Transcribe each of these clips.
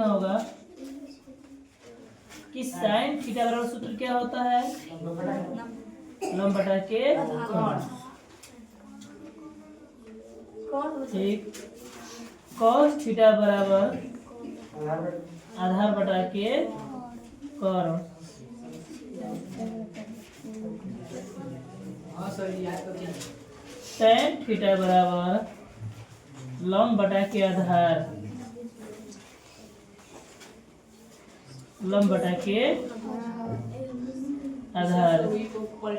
रखना होगा कि साइन थीटा बराबर सूत्र क्या होता है, लंब बटा के कोण। ठीक, कॉस थीटा बराबर आधार बटा के कोण। tan थीटा बराबर लंब बटा के आधार, लंब बटा के आधार।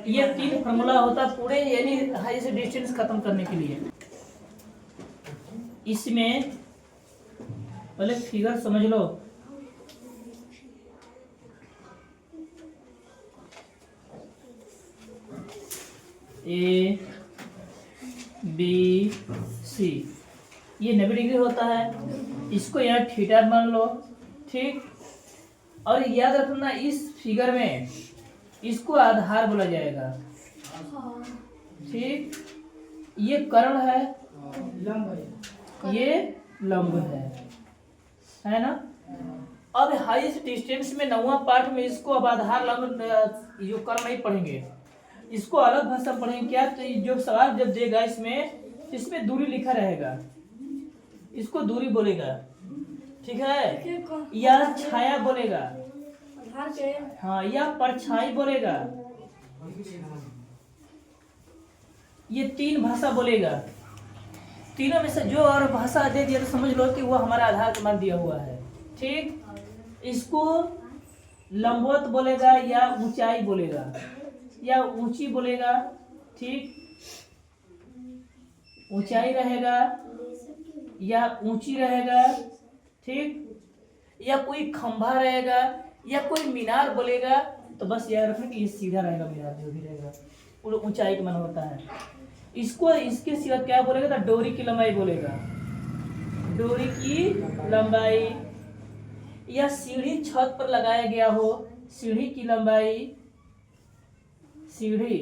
ये 3 फॉर्मूला होता पूरे यानी हाई से डिस्टेंस खत्म करने के लिए। इसमें पहले फिगर समझ लो। ए बी सी ये 90 डिग्री होता है, इसको यहाँ थीटा मान लो। ठीक, और याद रखना इस फिगर में इसको आधार बोला जाएगा। ठीक, ये कर्ण है, ये लंब है ना। अब हाईएस्ट डिस्टेंस में 9वां पार्ट में इसको अब आधार लंब जो कर्ण नहीं पढ़ेंगे, इसको अलग भाषा में पढ़ेंगे। क्या, तो जो सवाल जब देगा इसमें दूरी लिखा रहेगा, इसको दूरी बोलेगा। ठीक है, या छाया बोलेगा, हाँ, या परछाई बोलेगा। ये 3 भाषा बोलेगा। तीनों में से जो और भाषा दे दिया तो समझ लो कि वो हमारा आधार का मान दिया हुआ है। ठीक, इसको लंबवत बोलेगा या ऊंचाई बोलेगा या ऊंची बोलेगा। ठीक, ऊंचाई रहेगा या ऊंची रहेगा। ठीक, या कोई खंभा रहेगा या कोई मीनार बोलेगा। तो बस याद रखना कि ये सीधा रहेगा, मीनार जो भी रहेगा वो ऊंचाई का मान होता है। इसको इसके सिवा क्या बोलेगा, तो डोरी की लंबाई बोलेगा, डोरी की लंबाई। या सीढ़ी छत पर लगाया गया हो, सीढ़ी की लंबाई, सीढ़ी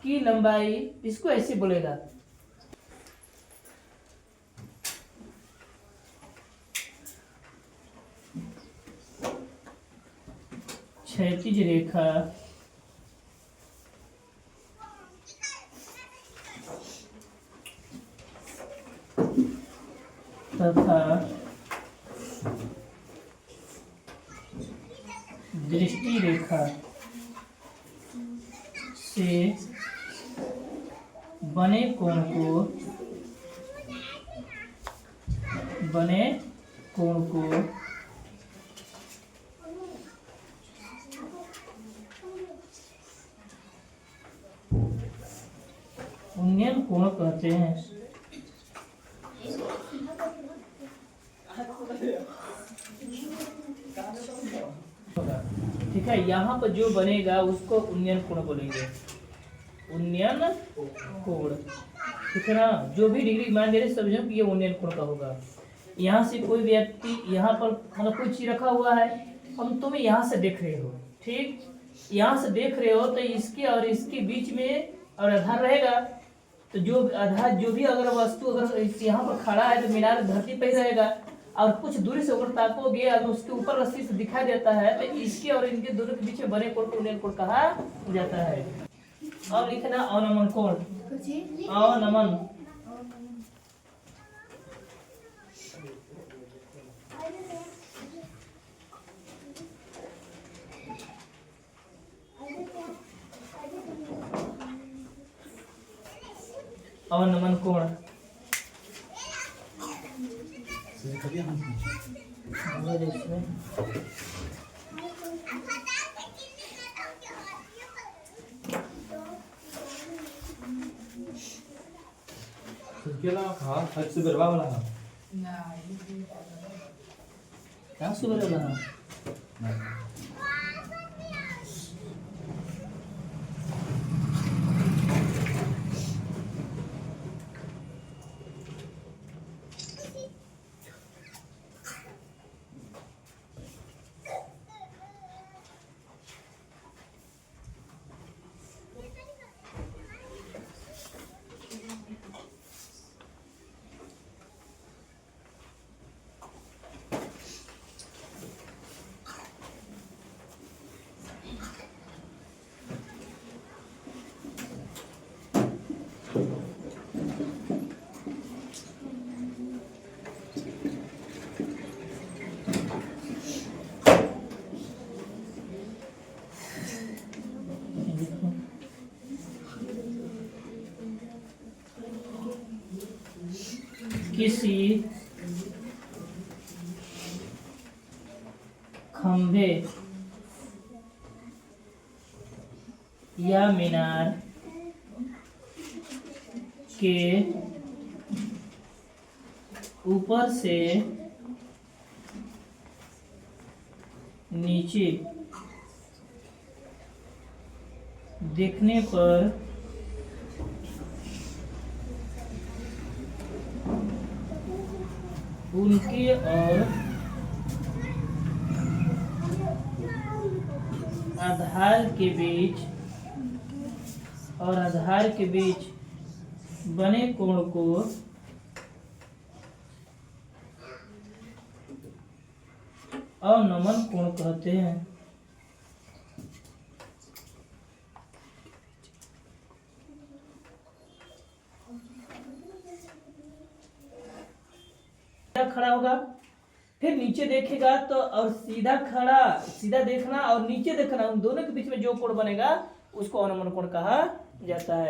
की लंबाई, इसको ऐसे बोलेगा। क्षैतिज रेखा तथा दृष्टि रेखा से बने कोण को उन्नयन कोण कहते हैं। ठीक है, यहाँ पर जो बनेगा उसको उन्नयन कोण बोलेंगे, उन्नयन कोण। ठीक है ना, जो भी डिग्री मान दे रहे समझो कि ये उन्नयन कोण का होगा। यहाँ से कोई व्यक्ति यहाँ पर मतलब कोई चीज रखा हुआ है, हम तुम्हें यहाँ से देख रहे हो। ठीक, यहाँ से देख रहे हो तो इसके और इसके बीच में और आधार रहेगा। तो जो आधार जो भी अगर वस्तु अगर यहाँ पर खड़ा है तो मीनार धरती पर ही रहेगा, और कुछ दूरी से ऊपर ताकोगे अगर उसके ऊपर रस्सी से दिखाई देता है तो इसके और इनके दोनों के बीच में बने कोण को उन्नयन कोण कहा जाता है। और लिखना अवनमन कोण, अवनमन। अवनमन कोण सुगर वाला क्या सुबह वाला किसी खंभे या मीनार के ऊपर से नीचे देखने पर उनके और आधार के बीच बने कोण को अवनमन कोण कहते हैं। खड़ा होगा, फिर नीचे देखेगा तो, और सीधा देखना और नीचे देखना, उन दोनों के बीच में जो कोण बनेगा उसको अवनमन कोण कहा जाता है।